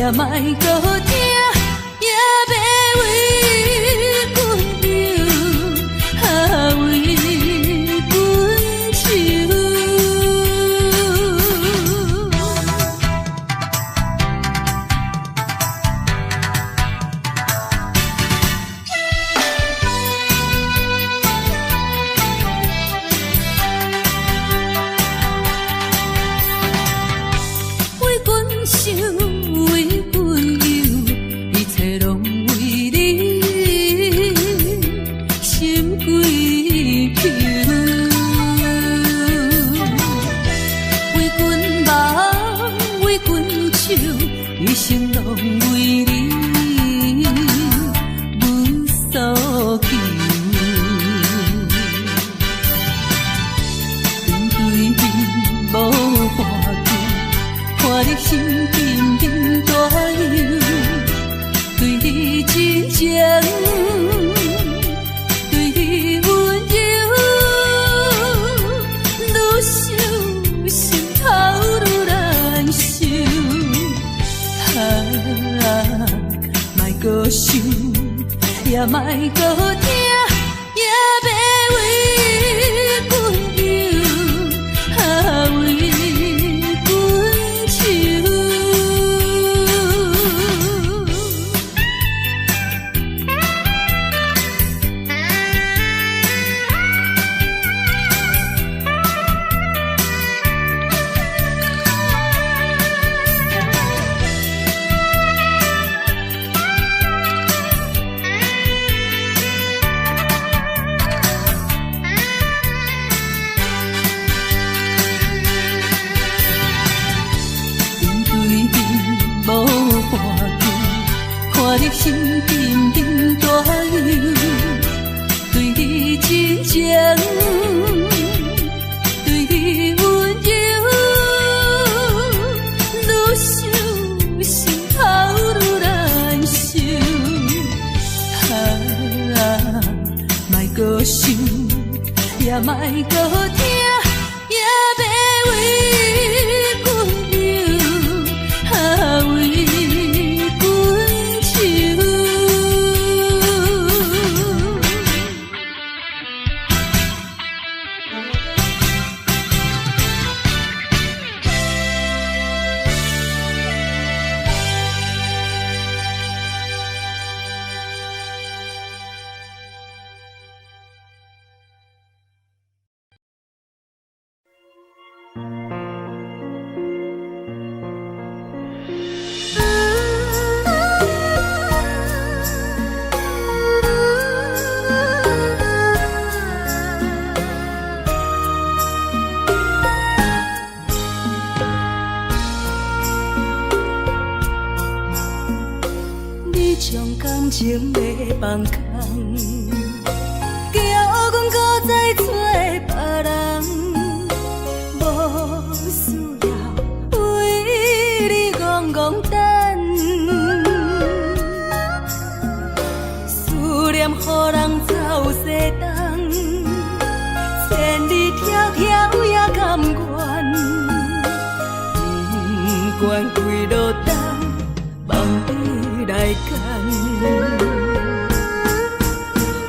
也莫搁听，也要为阮流，为阮愁。一生拢为你无所求，面对面无话讲，看你心紧紧大忧，对你真情，对你温柔，愈想心头愈难受。莫搁想，也莫搁听，也要为阮流，为阮愁。看你心紧紧大忧，对你真情，对你温柔，愈想心头愈难受。莫搁想，也莫搁听，也要为阮流，为感情要放空，叫阮搁再找别人，无需要为你戆戆等。思念予人走西东，千里迢迢也甘愿，不管几路东，望你来干。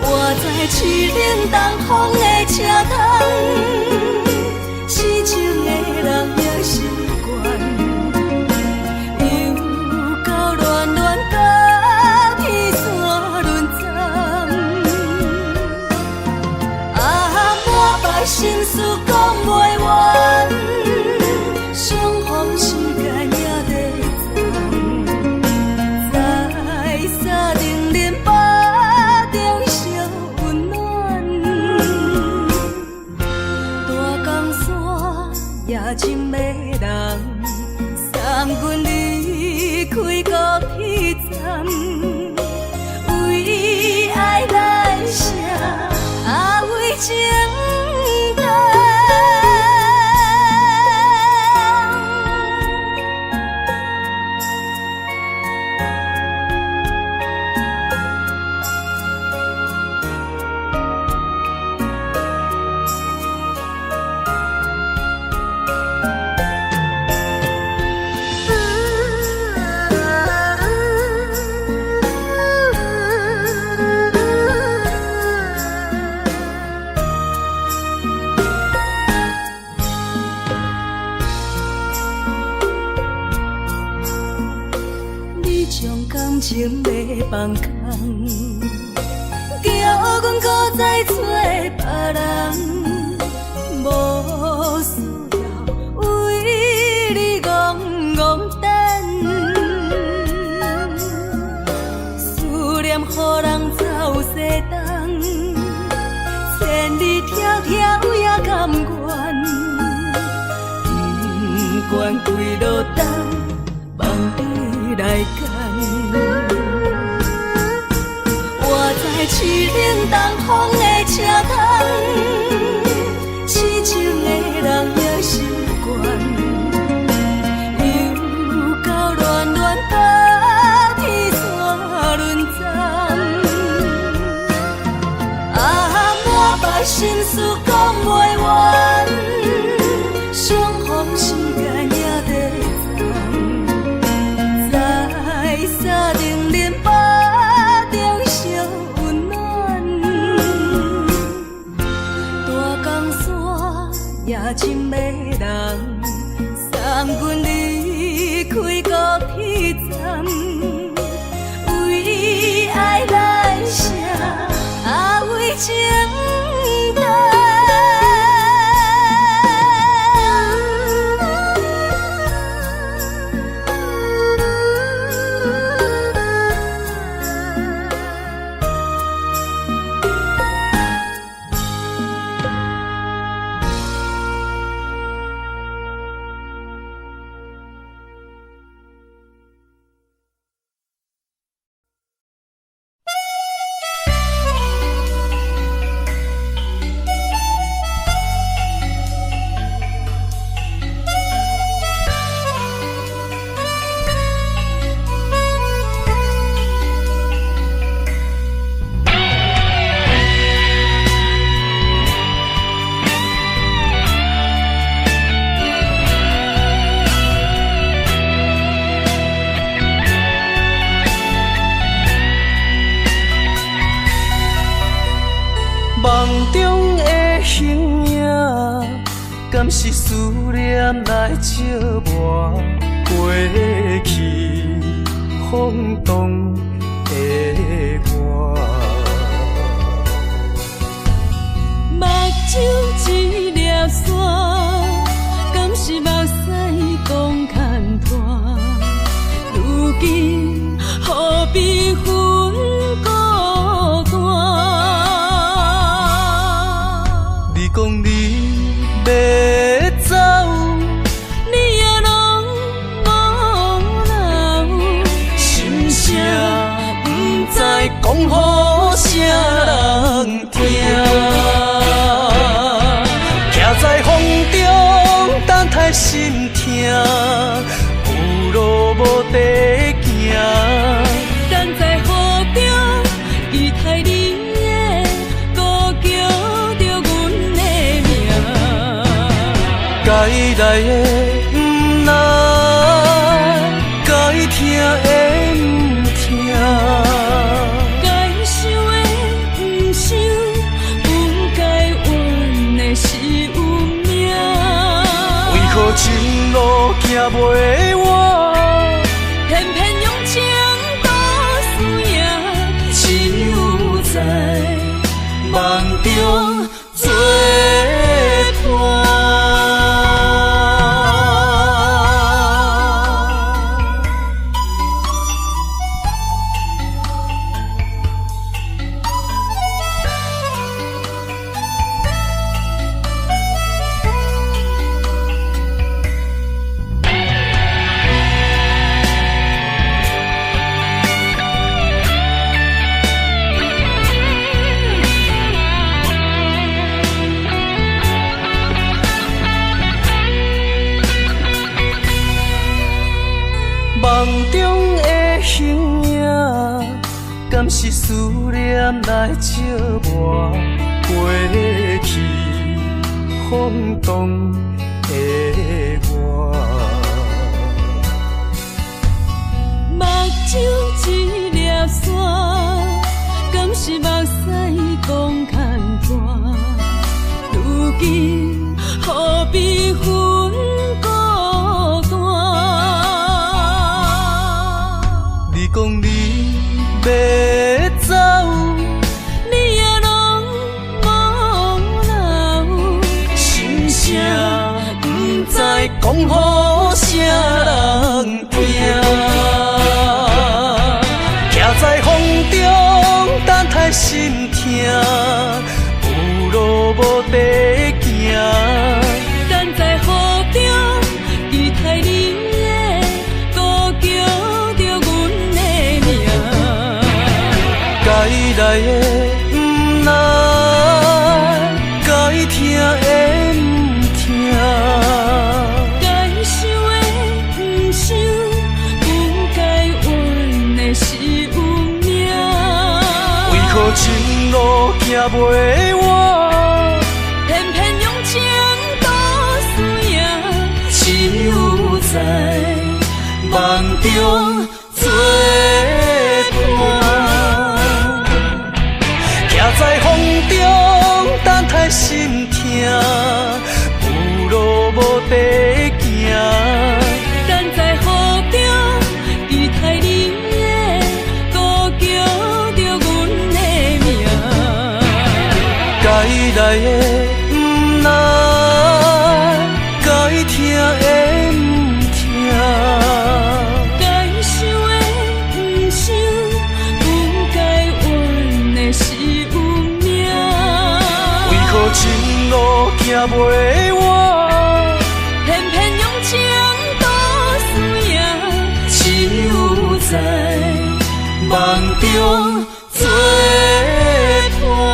我在凄冷东风的车窗，痴情的人也习惯，又到恋恋甲天山沦陷。满腹心事讲袂完，相逢时间也在藏，在沙定林巴中烧温暖。大江山伤感情袂放空，叫阮搁再找别人，无需要为你戆戆等，思念予人走西东，千里迢迢也甘愿，不管几路灯，望你来赶。我在凄冷东风的车窗，痴情的人也习惯，又到恋恋把天线轮转。啊，满腹心事讲袂完，相逢时间也在藏，在沙定林巴中烧温暖，大江山也真迷人，送阮离开高铁站，为爱来写为情单。梦中的形影，敢是思念来照磨过去风动的我？目睭一粒线，敢是目屎讲牵拖？如今何必分孤单？你讲你要走，你也拢无留，心声不知讲予啥人听。徛在风中等待心痛，有路无地行。等在雨中期待你的歌叫着阮的名，该来的不来，该听的不听，该想的不想，不该怨的是有命。为何情路行袂完？偏偏用情多输赢，只有在梦中作伴。梦中的形影，敢是思念来照磨过去风动的我？目睭一粒线，敢是目屎讲牵拖？如今何必分孤单？你讲讲你要走，你也拢无留，心声不知讲予啥人听。徛在风中，等待心痛，有路无地行。等在雨中，期待你的孤叫着阮的名。该来的不来，该听的不听，该想的不想，不该怨的是有命。为何情路行袂完？偏偏用情都输赢，只有在梦中作伴。徛在风中，等待心痛，有路无地行。等在雨中，期待你的孤叫着阮的名。该来的不来，该听的不听，该想的不想，不该怨的是有命。为何情路行袂完？偏偏用情都输赢，只有在梦中作伴。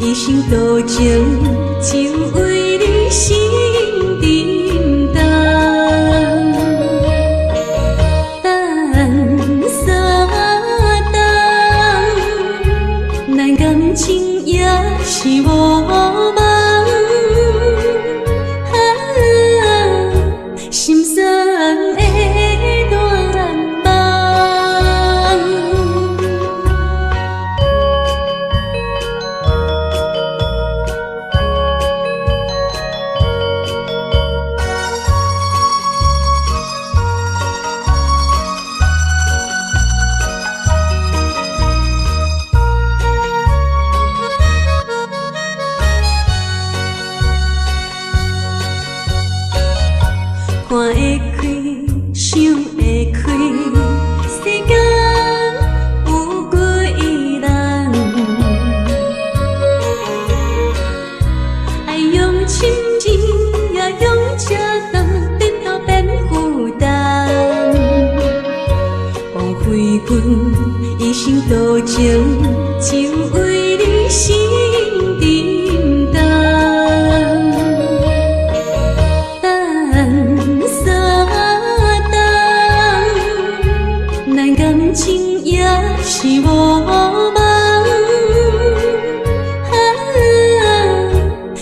一生多情，只为你心沉重。等三冬，咱感情也是无望。心酸的断梦。看会开，想会开，世间有几人？爱用深情，也用这重，直到变负担。枉费阮一生多情，只为你心沉重。感情也是无望，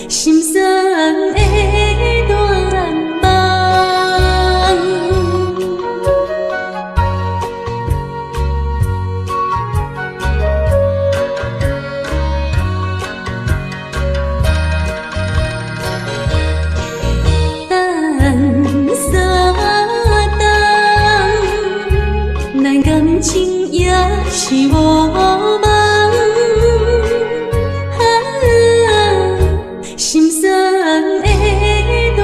心酸的断梦。等三冬。感情也是我梦，心酸的恋梦。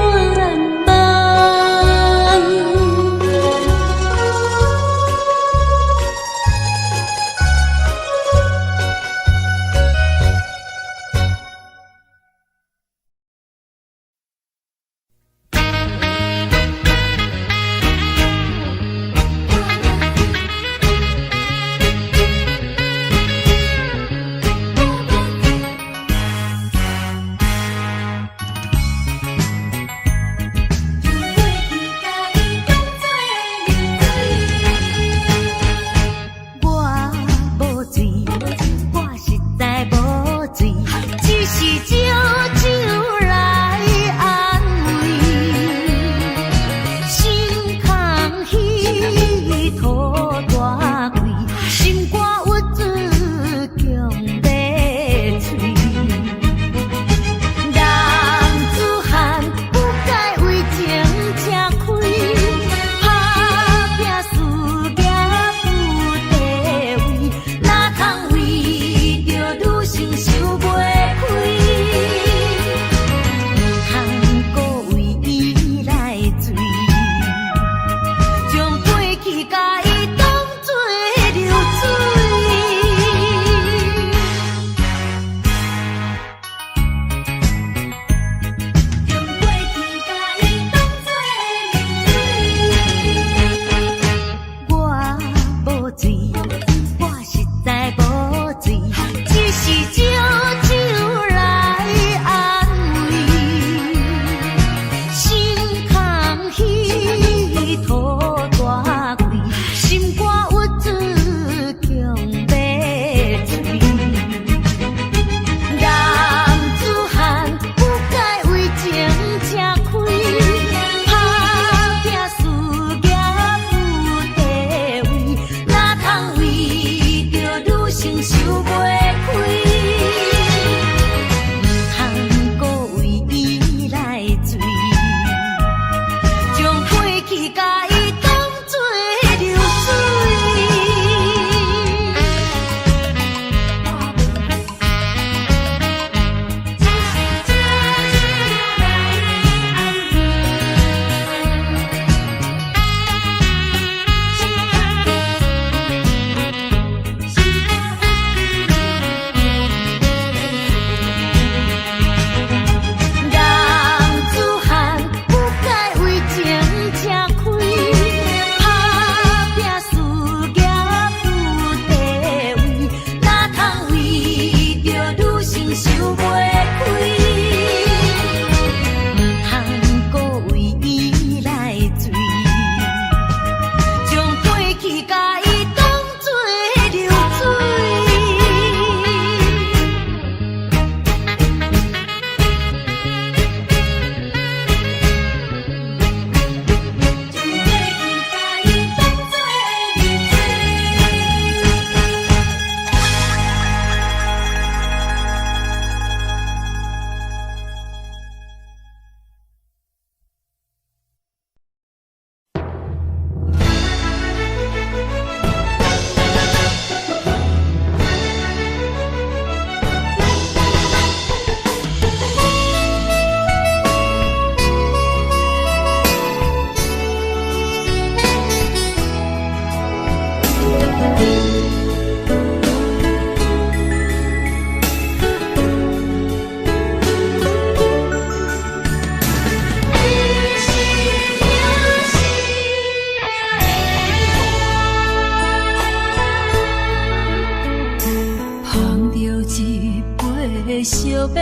烧白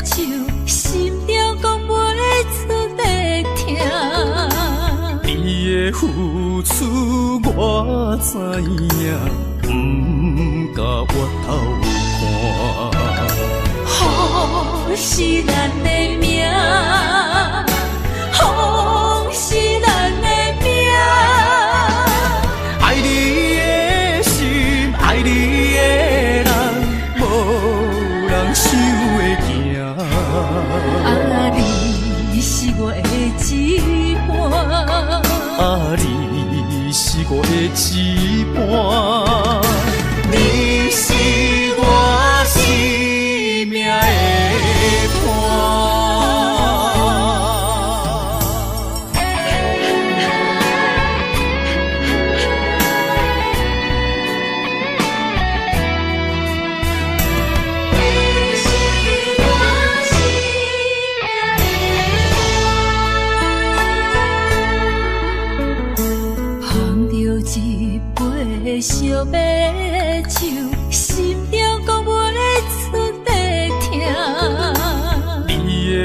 手，心中讲袂出的痛。你的付出我知影，不甲我头看。好是咱的命，好是咱的命。爱你的心，爱你的人，无人想会行。啊，你是我的一半，啊，你是我的一半。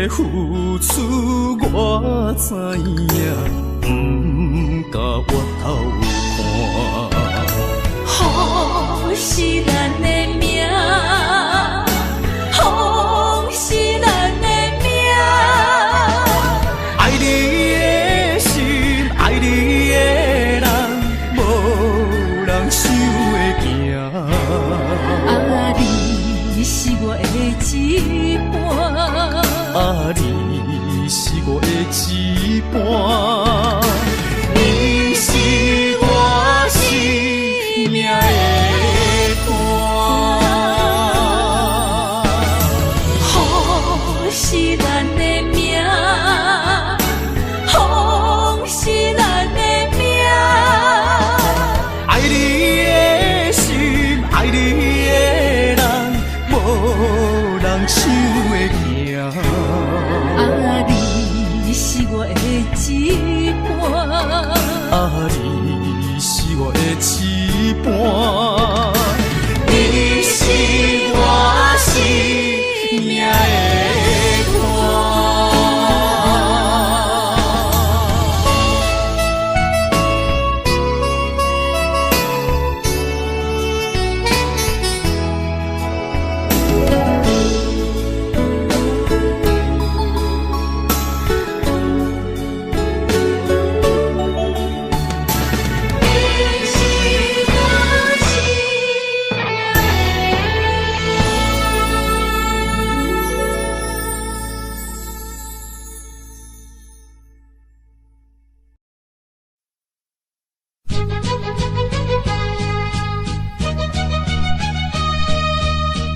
的付出我知影，不敢回头看。好是咱的命，好是咱的命。爱你的心，爱你的人，无人想会行。啊，你是我的一半，啊，你是我的一半，你是我生命的伴。好是咱的命，好是咱的命。爱你的心，爱你的人，无人想会行。啊，你是我的一半，啊，你是我的一半，你是我生命的伴。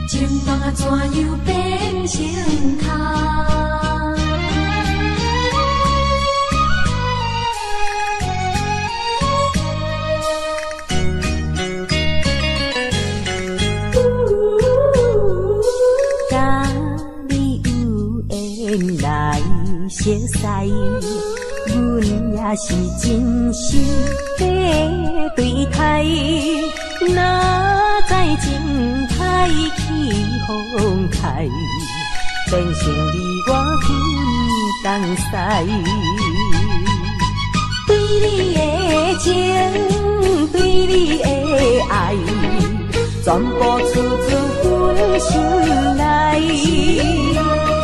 情梦啊，怎样变成空？甲你有缘来熟悉，阮也是真心在对待。哪知情海起风开，变成你我分东西。对你的情，对你的爱，全部出自阮心内。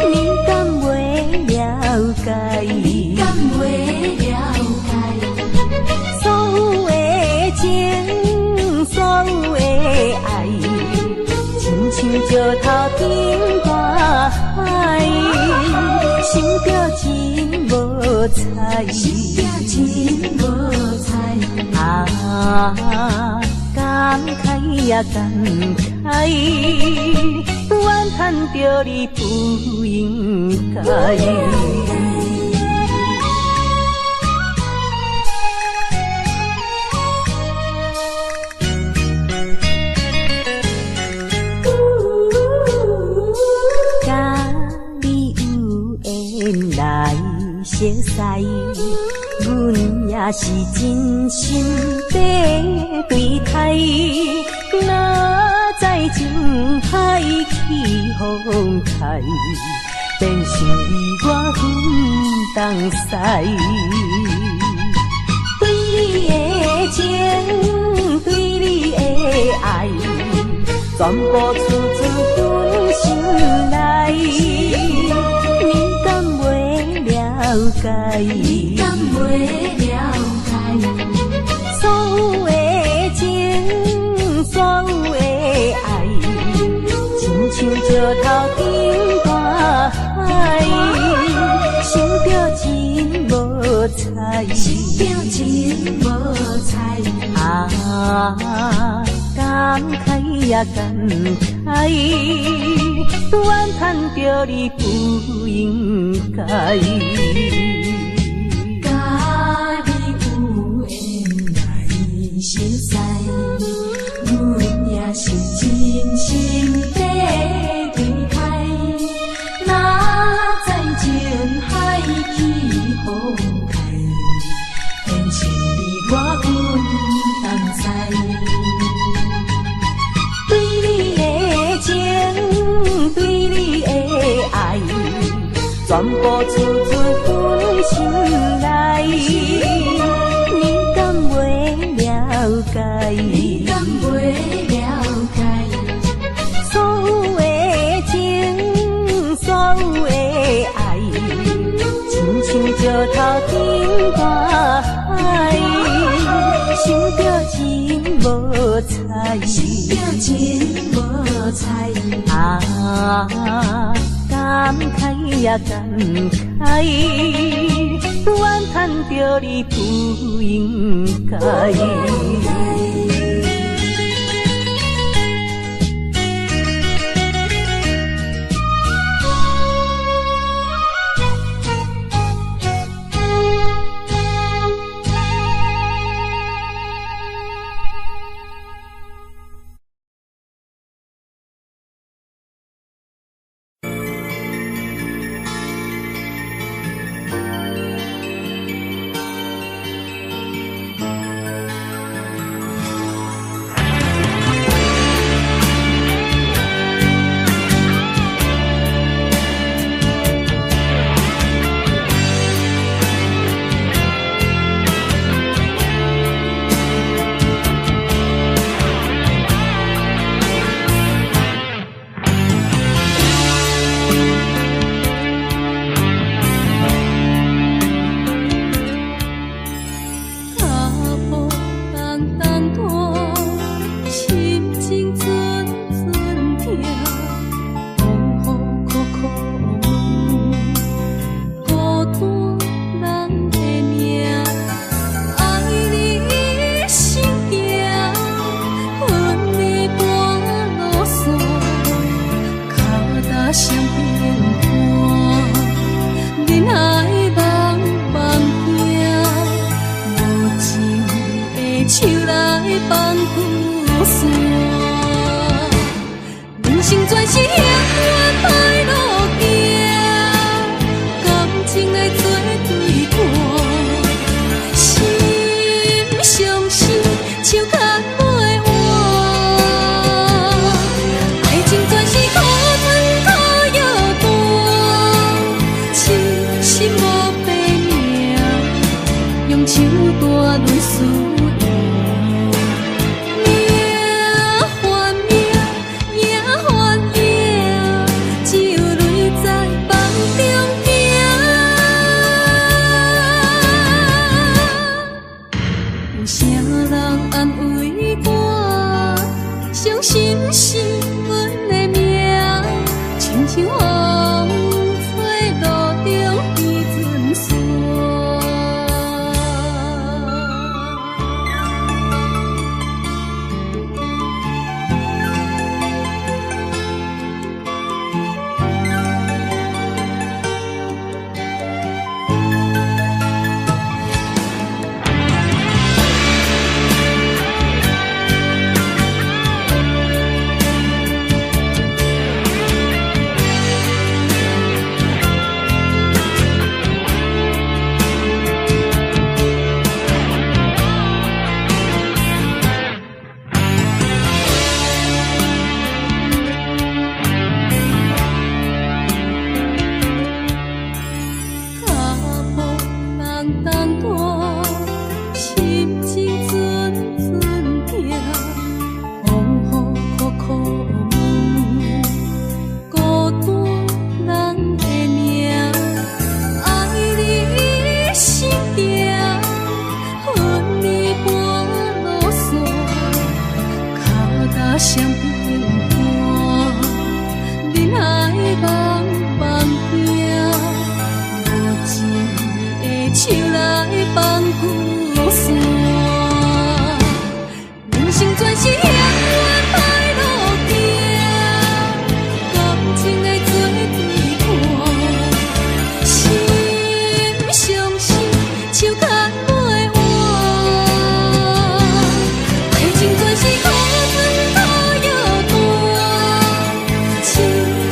你敢袂了解？你敢袂了解？所有的情，所有的爱，亲像石头顶大海，想着真无彩，想着真无彩。啊，感慨呀感慨，怨叹着你不应该。来熟悉，阮也是真心在对待。哪知情海起风开，变成你我分东西。对你的情，对你的爱，全部出自阮心内。了解，你敢袂了解？所有的情，所有的爱，亲像石头顶大海，想着真无彩，想着真无彩。啊，感慨呀感慨，怨叹着你不应该。甲你有缘来熟悉，阮也是真心在对待。哪知情海起风开，变成你我分东西。对你的情，对你的爱，全全部储存阮心内。你敢袂了解？你敢袂了解？所有的情，所有的爱，亲像石头顶大海，想着真无彩，想着真无彩啊！感慨呀感慨，怨叹着你不应该。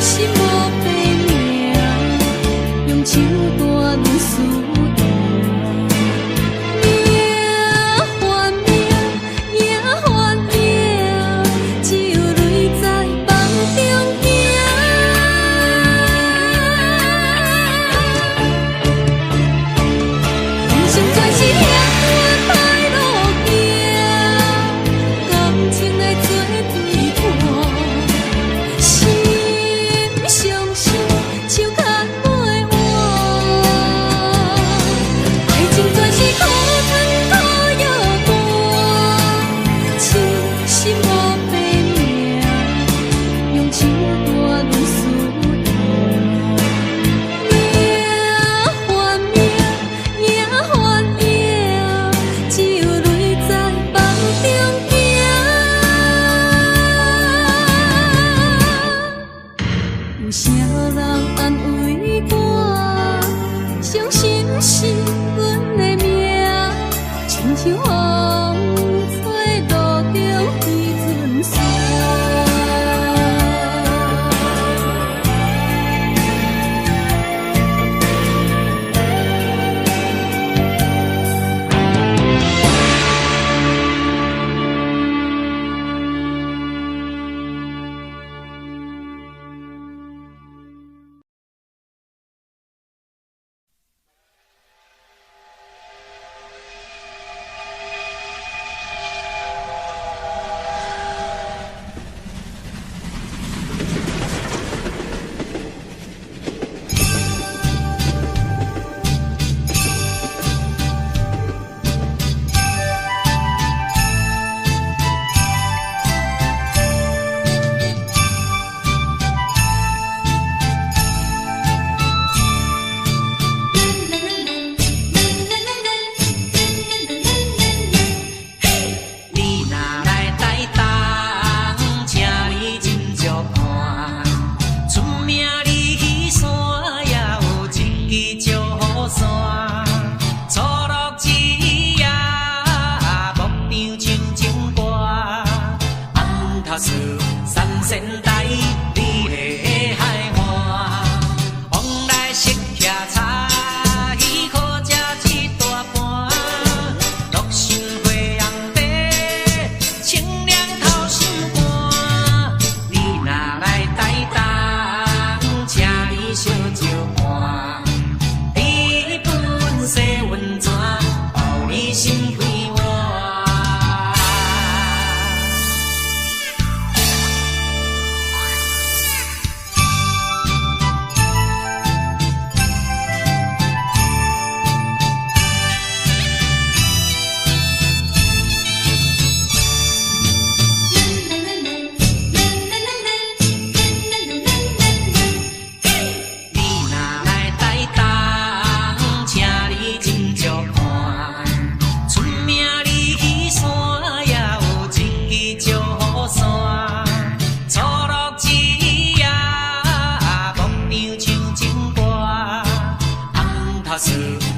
心无白头树三仙台，你的海岸，往来识徛茶，鱼可食一大盘。乐心花红茶，清凉透心肝。你若来台东，请你烧酒盘。你本色温泉，包你心开换。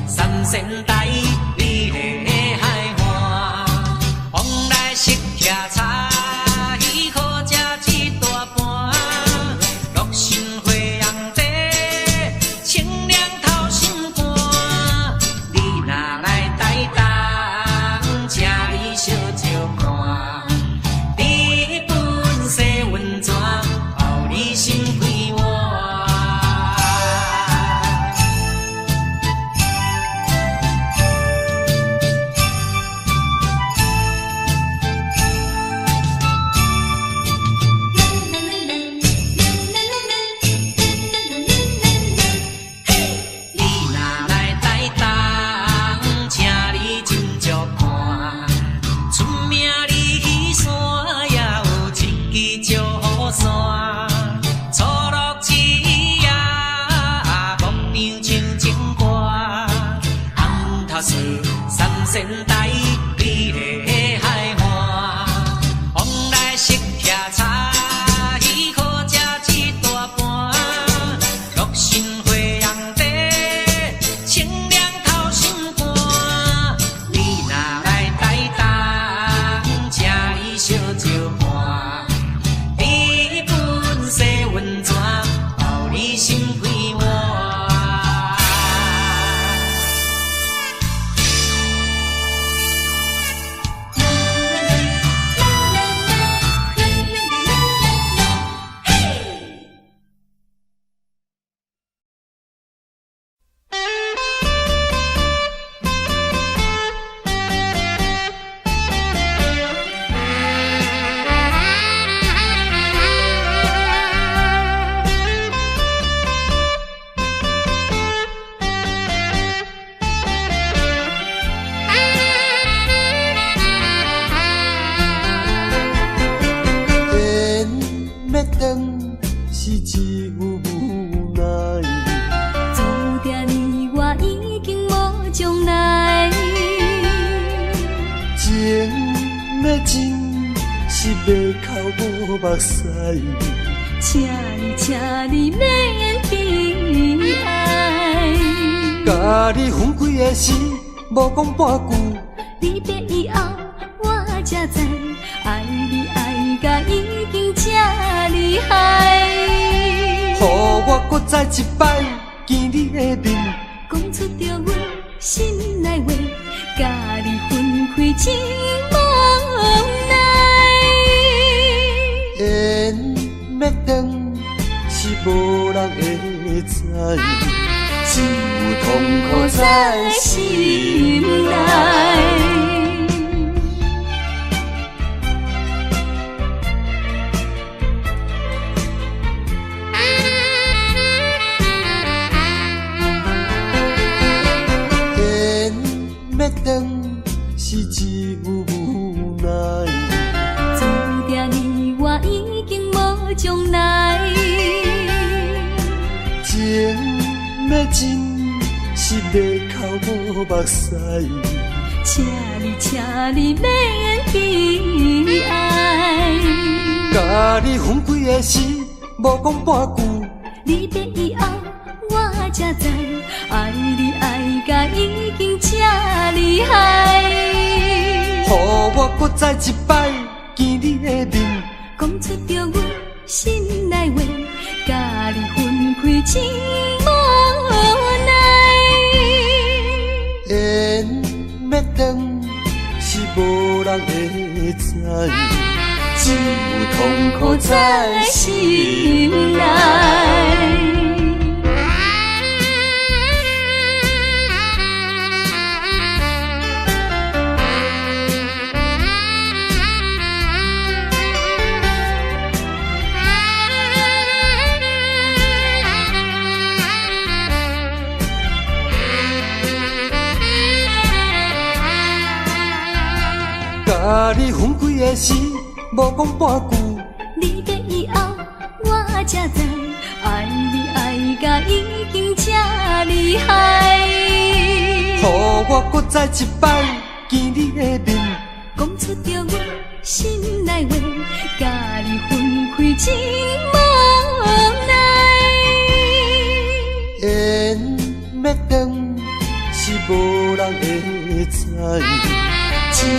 三仙台，你的海岸，往来识徛茶，鱼可食一大盘。乐心花红茶，清凉透心肝。你若来台东，请你烧酒盘。你本色温泉，包你心开换。三仙台，你的海岸，往来识徛茶，鱼可食一大盘。乐心花红茶，清凉透心肝。你若来台东，请你烧酒盘。你本色温泉，包你心开换。是一有无奈，注定你我已经无将来。情要真是袂哭无目屎，请你免悲哀。甲你分开的时，无讲半句，离别以后我才知，爱你爱甲已经这厉害。予我搁再一摆见你的面，讲出着阮心内话，甲你分开真无奈。缘要断是无人会知，只有痛苦在心内。是一有无奈，注定你我已经无将来。情要真是袂哭无目屎，请你免悲哀。甲你分开的时，无讲半句，离别以后我才知，爱你爱甲已经这厉害。予我搁再一摆见你的面，讲出着阮心内话，甲你分开真无奈。缘要断是无人会知，只有痛苦在心内。甲你分开的时，无讲半句。离别以后，我才知爱你爱甲已经这厉害。予我搁再一摆见你的面，讲出着阮心内话，甲你分开真无奈。缘要断是无人会知。只有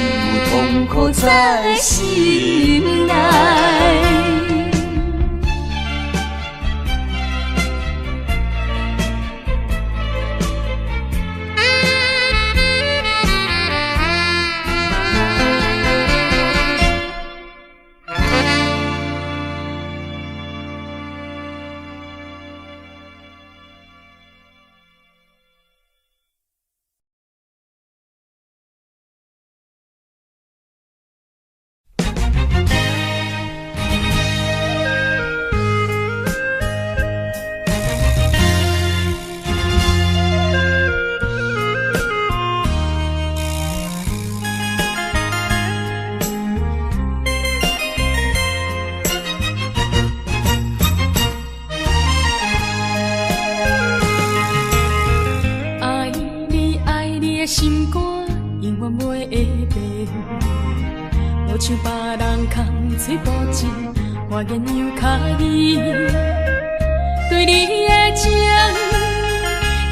痛苦在心内。心肝永远袂会变，无像别人空嘴无舌，我言又卡你。对你的情，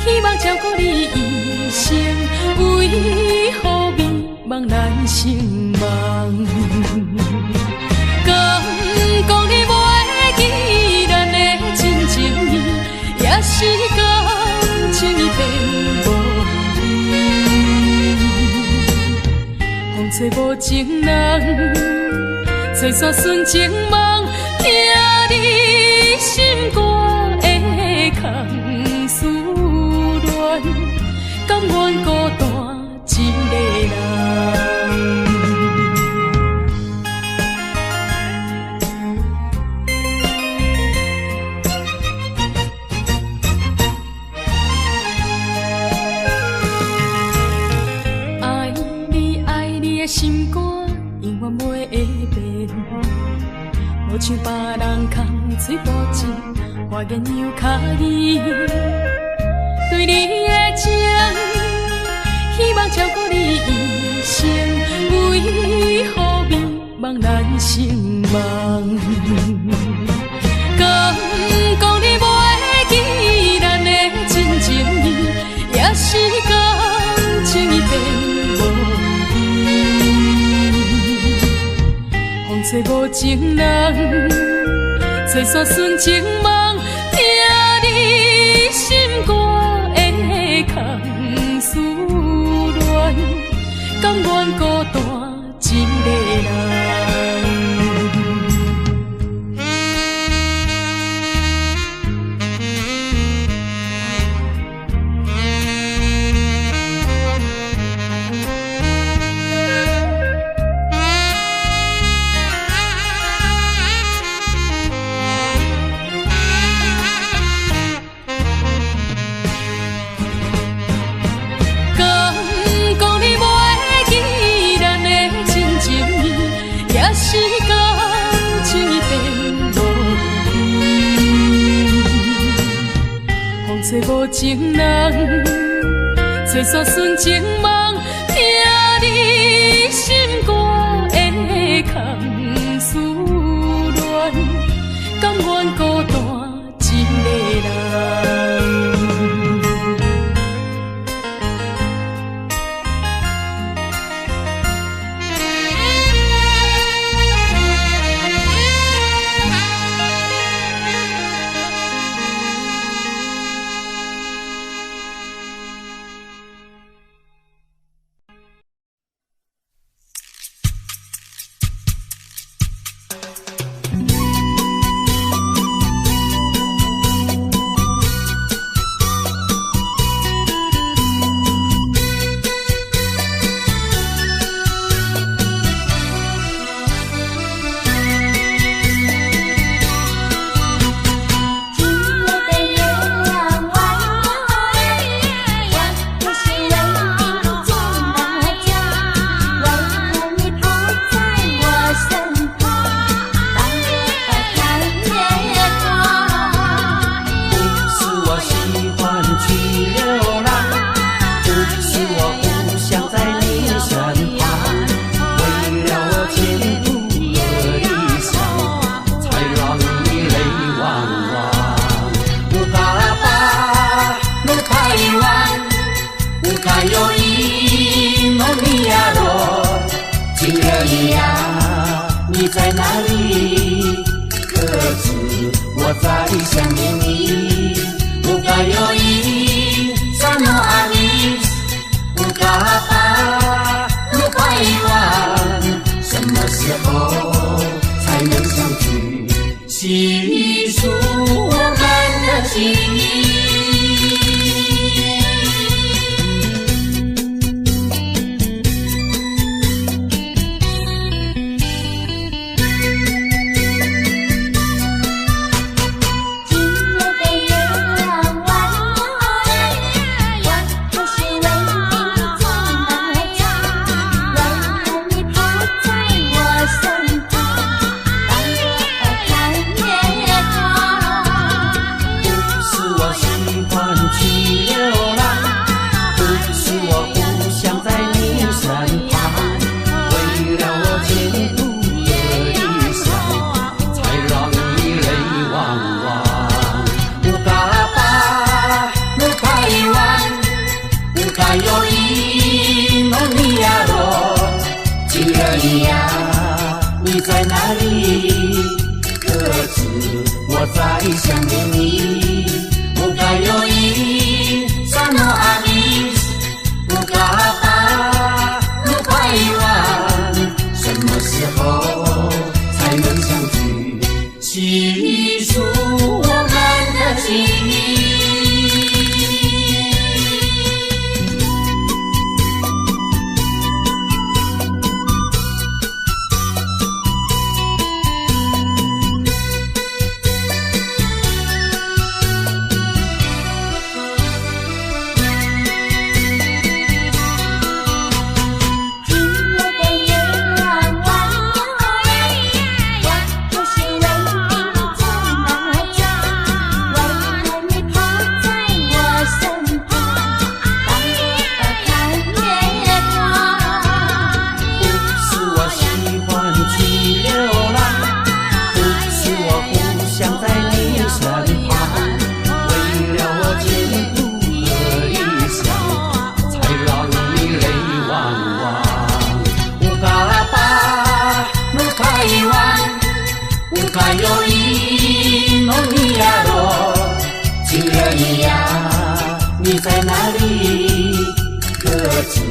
希望照顾你一生，为何迷茫难成梦？敢讲你袂记咱的真情意，也是感情已变无。风吹无情人，吹煞纯情梦，听你心肝的空思恋，甘愿孤单一个人。心肝永远袂会变，无像别人空嘴无舌，我言又卡你。对你的情，希望照顾你一生，为何迷茫难成梦？敢讲你袂记咱的真情意，也是感情已变。风吹无情人，吹煞纯情梦，听你心肝的空思恋，甘愿孤单一个人。吹无情人，吹煞纯情梦，听你心肝的空思恋，甘愿孤单一个人。在想念你，有该有伊，怎么爱你？有该把路拐弯，什么时候才能相聚？细数我们的情谊。你在哪里？可知我在想念你？不该有伊，怎么爱你？不该把路拐弯，什么时候才能相聚？细数我们的情谊。该有伊诺尼亚罗，情人一样，你在哪里？可知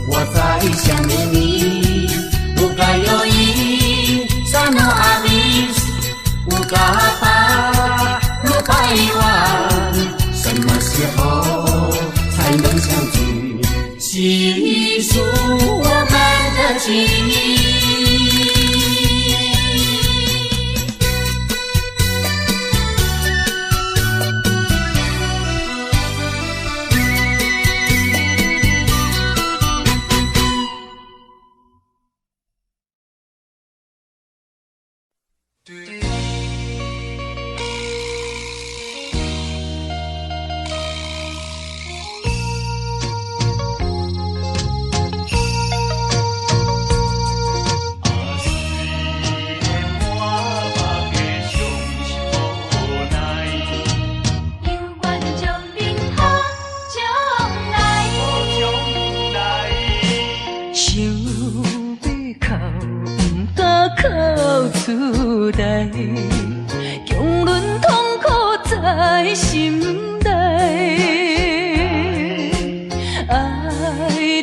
我在想念你？不该有伊萨诺阿米斯，不该把路拐弯，什么时候才能相聚？细数我们的情谊。强忍痛苦在心内，爱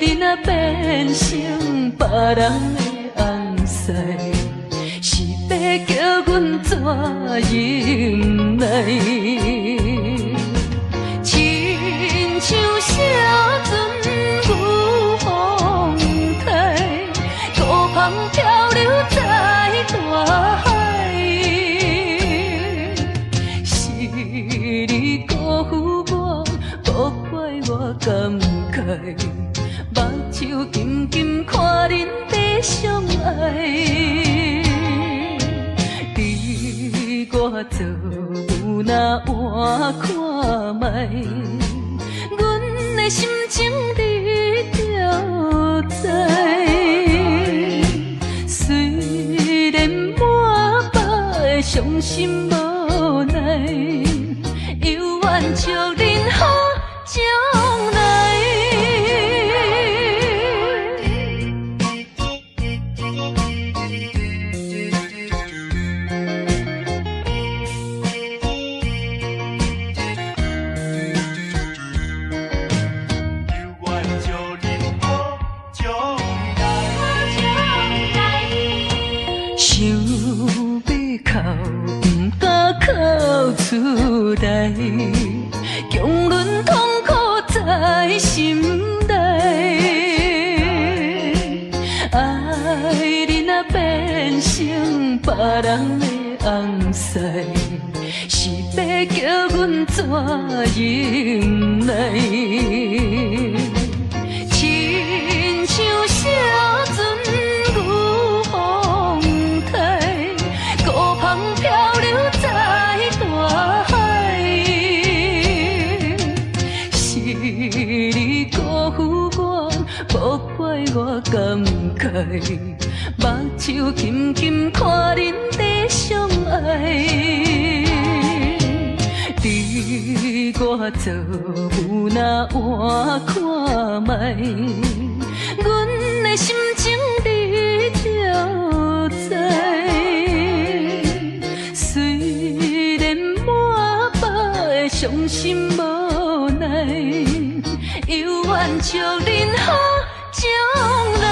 你若变成别人的红婿，是要叫阮怎忍耐？亲像小船有风台，孤帆漂流在大海。你辜负我，无怪我感慨，目睭紧紧看恁在相爱。你我做有哪换看卖，阮的心情你就知。虽然满腹的伤心无奈。犹原笑恁好将来，出来，强忍痛苦在心内。爱你若变成别人的红婿，是要叫阮怎忍耐？亲像小船入风台，孤帆漂流在大海。是你辜负我，无怪我感慨，目睭轻轻看恁在相爱。你我做有哪换看卖，阮的心情你就知。虽然满腹的伤心无奈，犹愿祝恁好将来。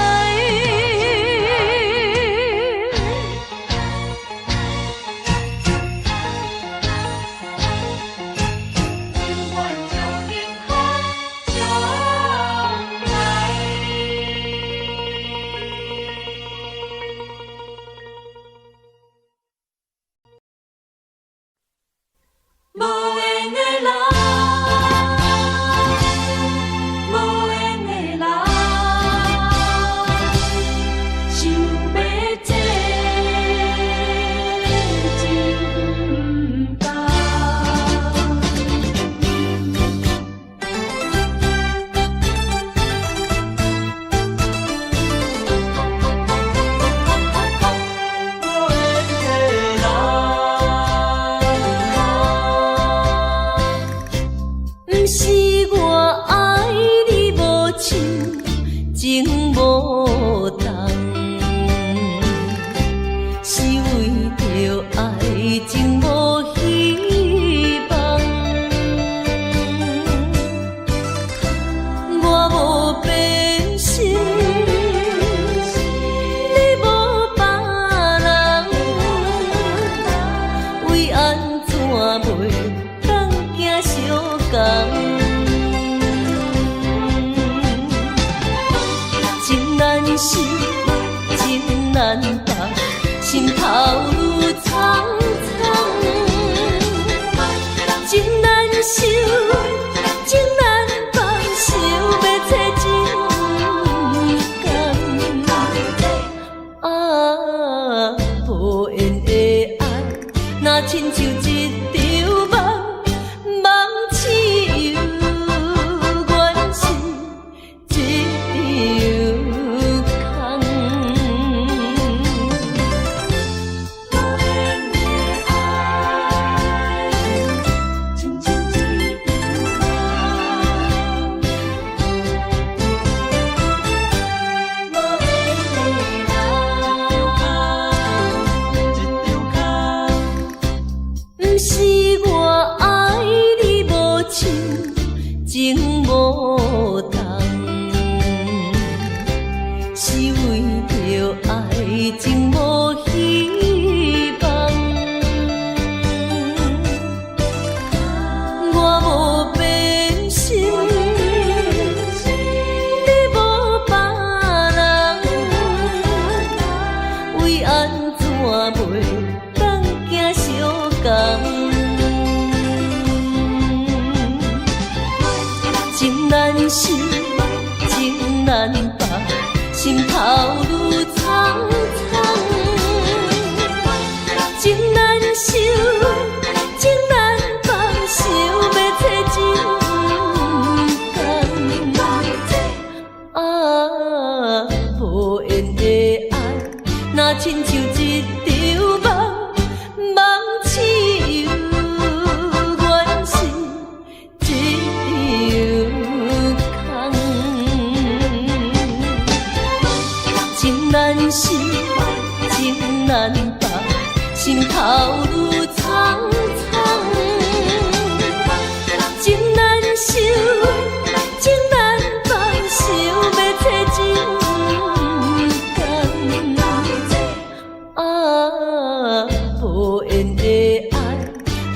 难是。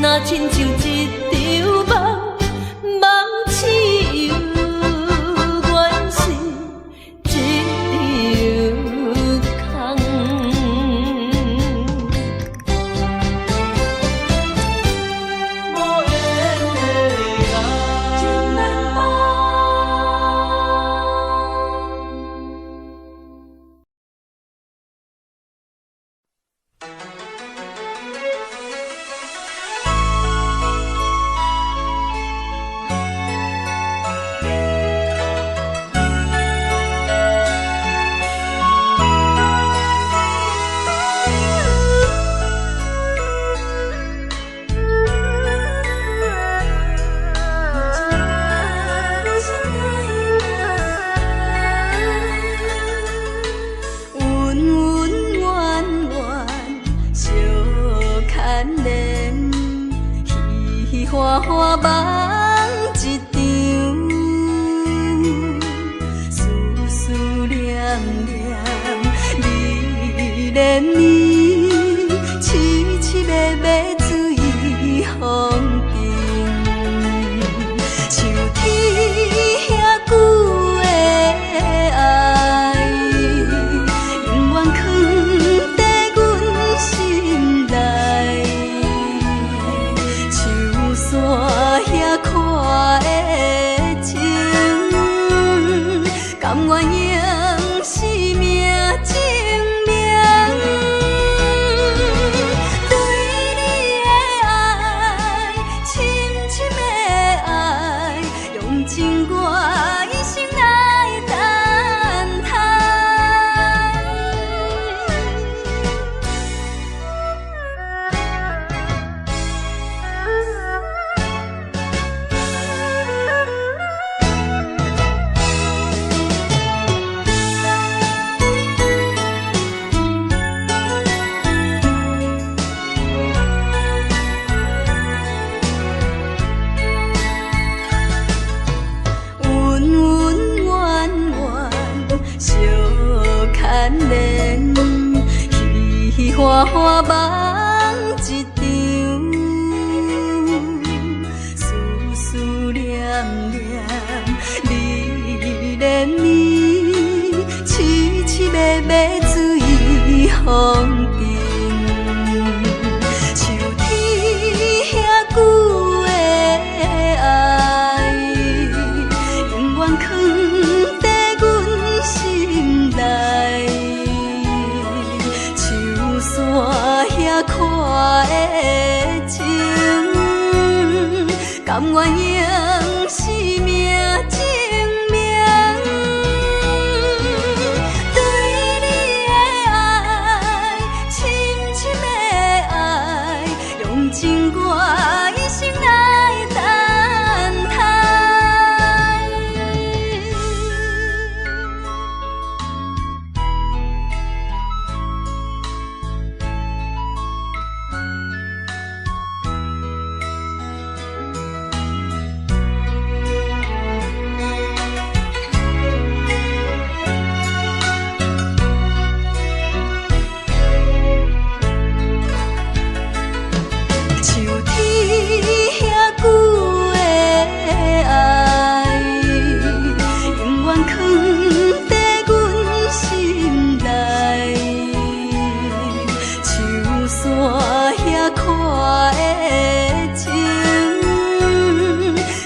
若亲像一场梦，梦似又原是一场空。无缘的爱，真难忘。花花梦一场，思思念念，你恋你，凄凄密密水风景，像天遐久的爱，永远藏在阮心内。山遐看的情，甘愿用生命证明。对你的爱，深深的爱，用尽我一生来等待。花花梦一场，思思念念，你恋你，凄凄密密水风景，像天遐久的爱，永远藏在阮心内。山遐看的情，甘愿用生命证明。对你的爱，深深的爱，用尽我一生来等待。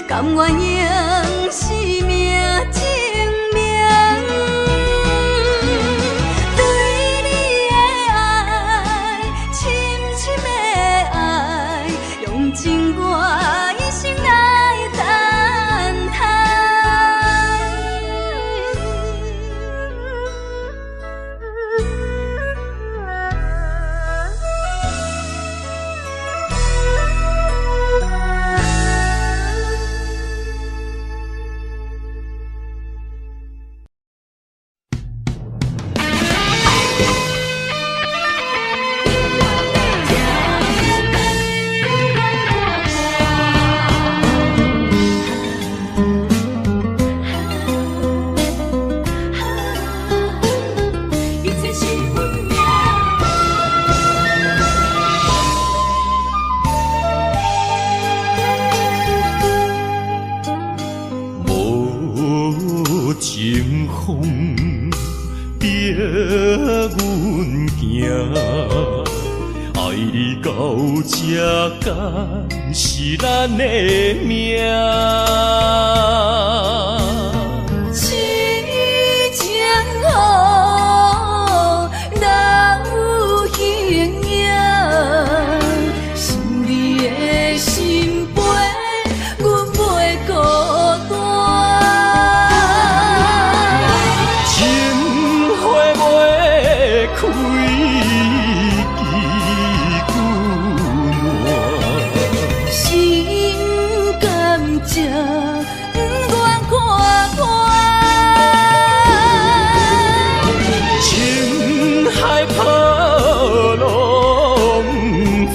甘愿用生命证明，对你的爱，深深的爱，用尽我一生来等待。这敢是咱的命？痴情好，哪有形影？想你的心陪，阮袂孤单。情花袂开。这不愿看看，情海波浪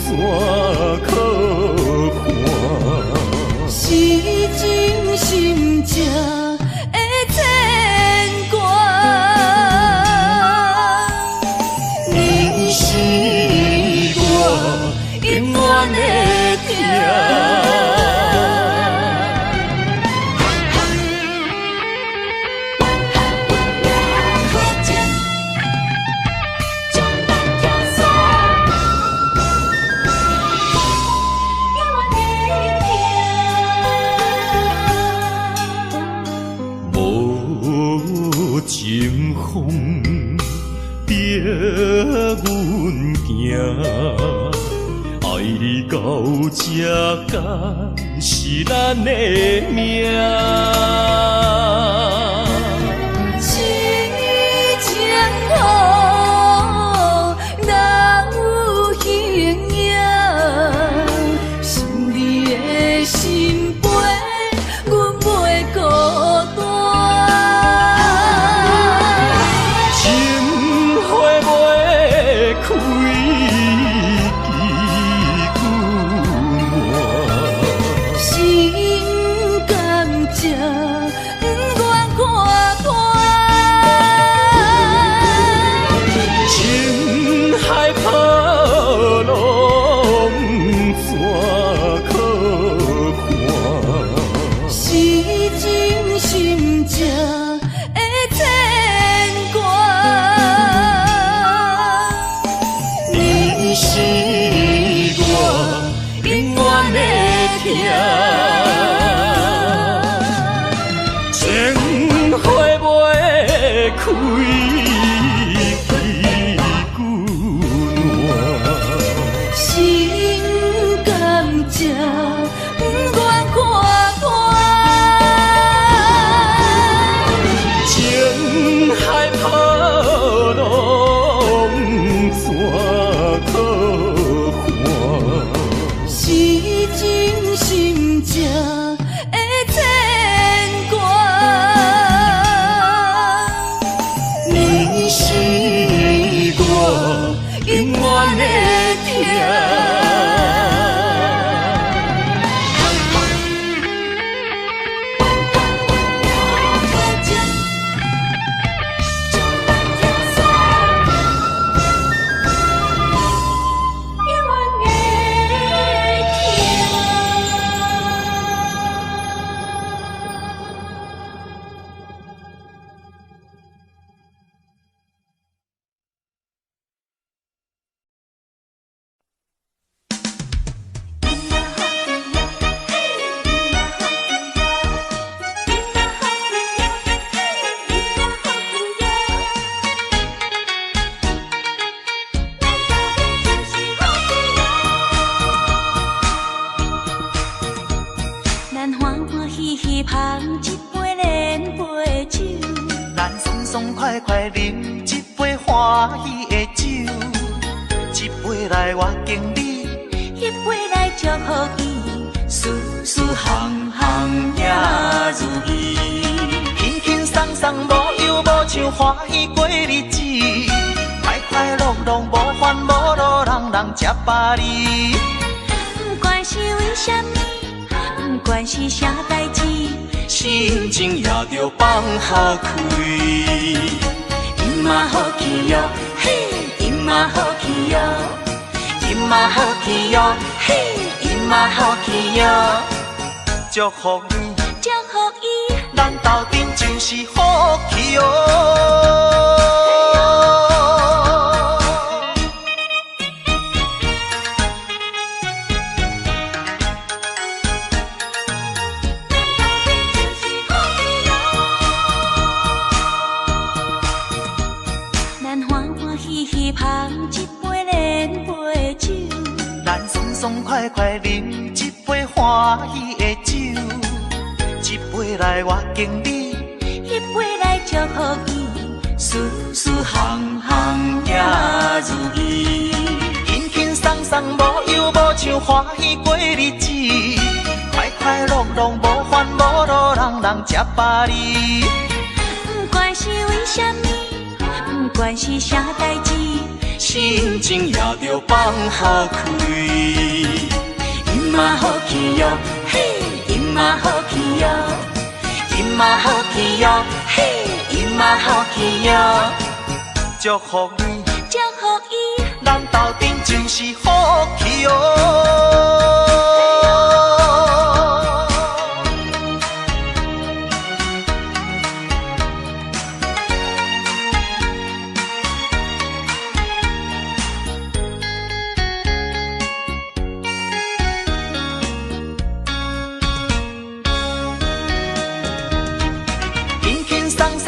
怎可看？是真心正的牵挂，你是我永远的疼。情风逼阮行，爱你到这敢是咱的命？痴情好，哪有形影？想你的心陪，阮袂孤单。开心甘这不愿看看，情海波浪怎可看？是真心正的牵挂。你是我永远的疼，情花袂开，心甘这不愿看看，情海波浪怎可看？是真心正的牵挂。你是我永远的疼。咱欢欢喜喜捧一杯连杯酒，咱爽爽快快饮一杯欢喜的酒，一杯来我敬你，一杯来祝福伊，事事行行也如意，轻轻松松无忧无愁，欢喜过日子，快快乐乐无烦无恼，人人吃饱哩。不管是为什么，不管是啥代志，心情也着放好开。今嘛好气哟，嘿，今嘛好气哟，今嘛好气哟，嘿，今嘛好气哟。祝福你，祝福伊，咱斗阵就是好气哟。爽快快饮一杯欢喜的酒，一杯来我敬你，一杯来祝福伊，事事行行也如意，轻轻松松无忧无愁，欢喜过日子，快快乐乐无烦无恼，人人吃饱哩。不管是为什么，不管是啥代志，心情也着放好开。今嘛好气哟，嘿，今嘛好气哟，今嘛好气哟，嘿，今嘛好气哟。祝福你，祝福伊，咱斗阵就是好气哟。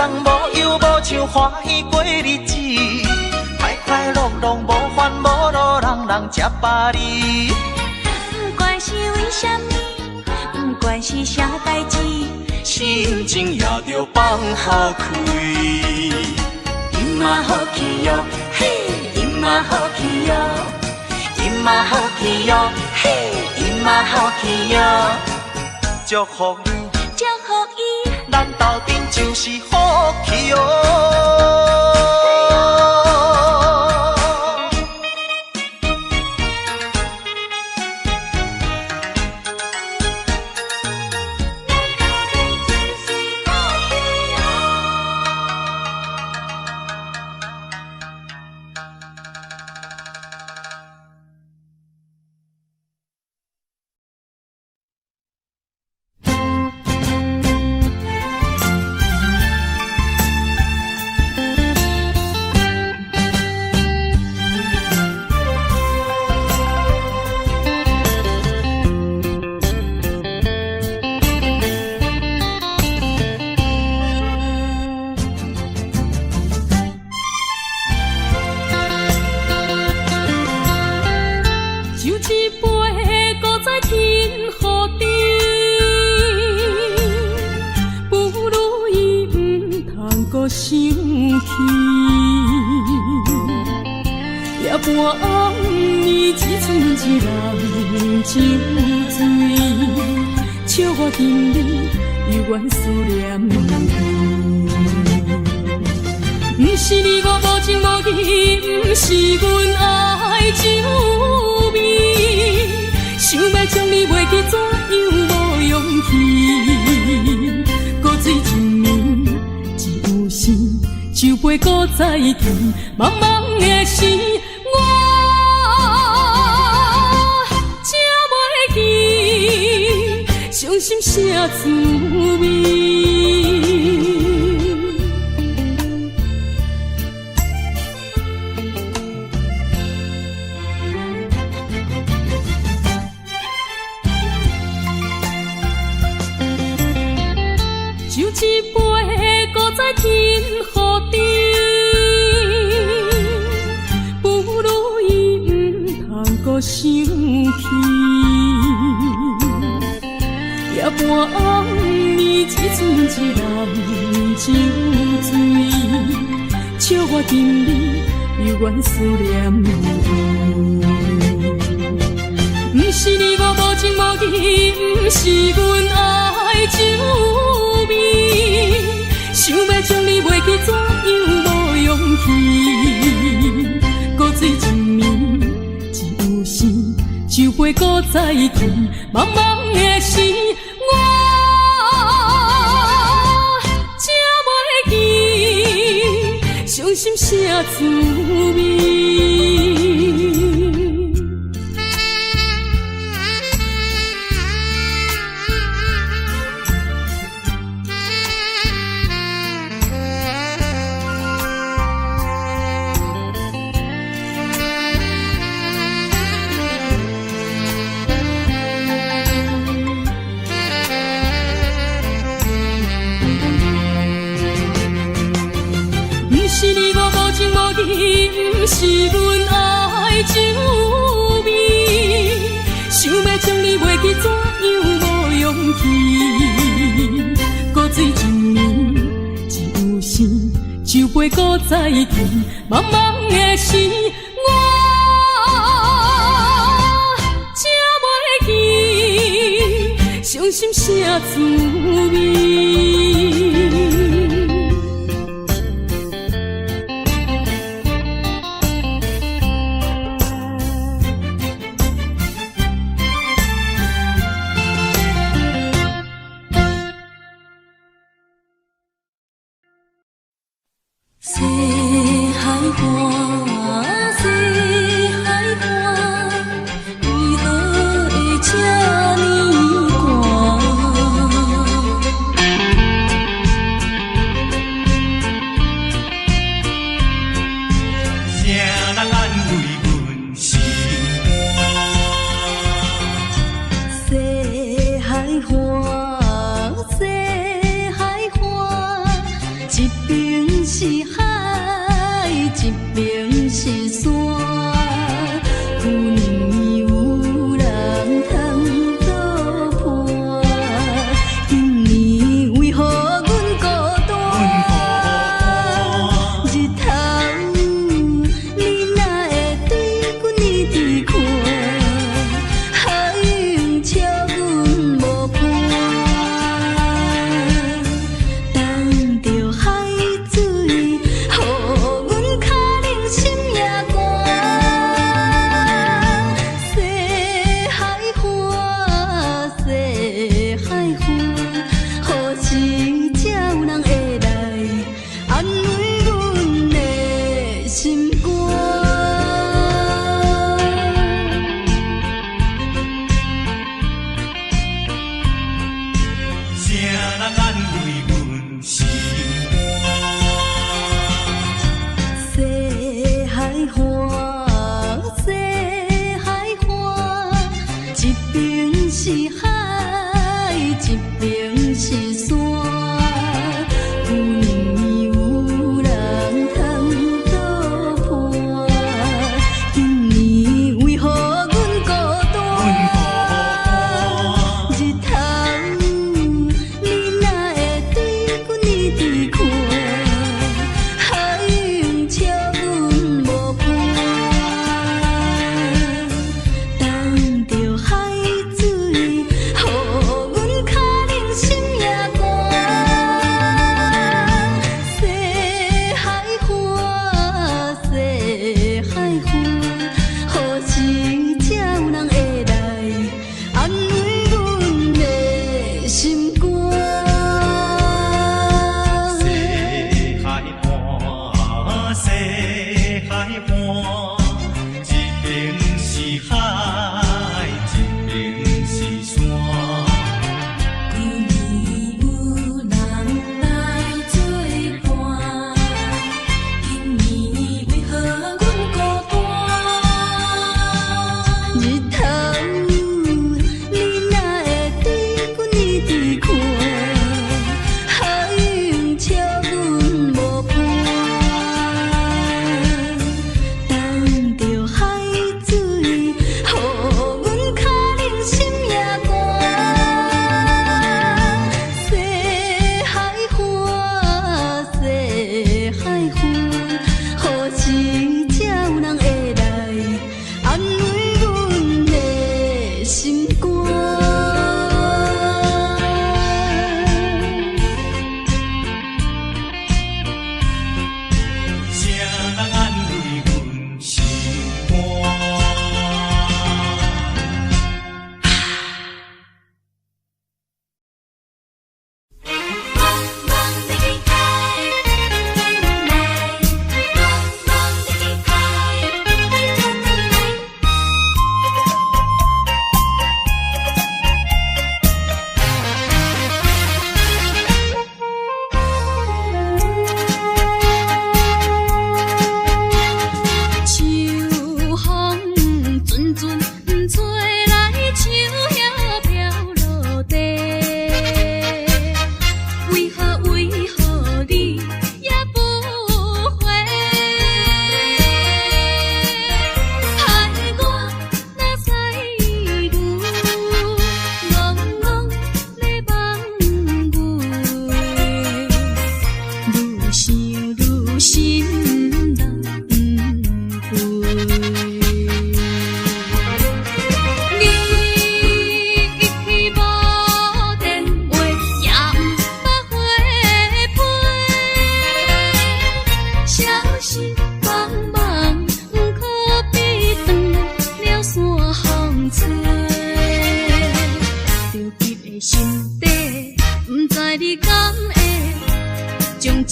无忧无愁，欢喜过日子，快快乐乐无烦无恼，人人吃饱哩。不管是为什么，不管是啥代志，心情也着放好开。今嘛好气哟，嘿，今嘛好气哟，今嘛好气哟，嘿，今嘛好气哟。祝福你，祝福伊，咱斗阵就是好气哟。生气，夜半暗暝，只剩一人酒醉，笑我今日犹原思念你。不是你我无情无义，不是阮爱酒味，想要将你袂记，怎样无勇气？搁醉一暝，只有时酒杯搁再添，茫茫的时，我才袂记伤心啥滋味。酒一杯，搁再添予你，不如伊不通搁生气。夜半暗暝，只剩一人酒醉，笑我今日犹原思念你。不是你我无情无义，不是阮爱酒味，想要将你袂记，怎样无勇气？搁醉一暝，只有时酒杯搁再添，茫茫的时，我才袂记伤心啥滋味。不是阮爱酒味，袂搁再见，茫茫的时，我才袂记伤心啥滋味。西海岸，西海岸，为何会这呢寒？谁人安慰阮心肝？西海岸，西海岸，一边是海，一边是山。旧年有人通作伴，今年为何阮孤单？日头你哪会对阮一直看？海涌笑阮无伴，等着海水，予阮脚冷心也寒。西海岸，西海岸，何时才有人会来安慰阮的心肝？谁人安慰阮心肝？西海岸，西海岸，一边是海，一边是山。旧年有人通作伴，今年为何阮孤单？日头你哪会对阮一直看？海涌笑阮无伴，等着海水，予阮脚冷心也寒。西海岸，西海岸，何时才有人会来安慰阮的心肝？西海岸，西海岸，一边是海，一边是山。旧年有人来作伴，今年为何阮孤单？日头你哪会对阮一直看？海涌笑阮无伴，等着海水，予阮脚冷心也寒。西海岸，西海岸，何时才有人会来安慰阮的心肝？谁人安慰阮心肝？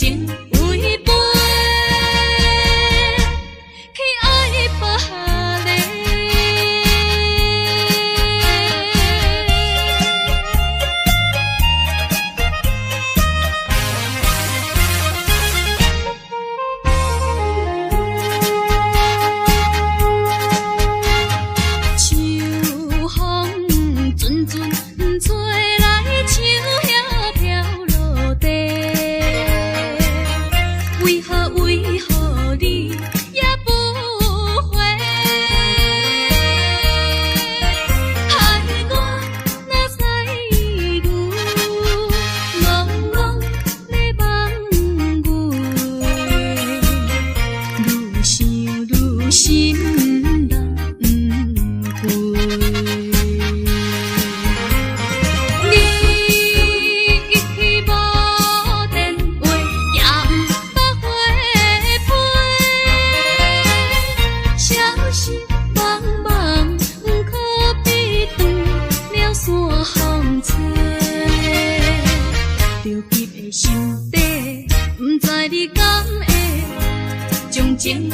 情违背，去爱别个。秋风阵阵吹来，树叶飘落地。为何你也不回？害我哪知牛戆戆咧望月，愈想愈心难过。着急的心底，不知你敢会将情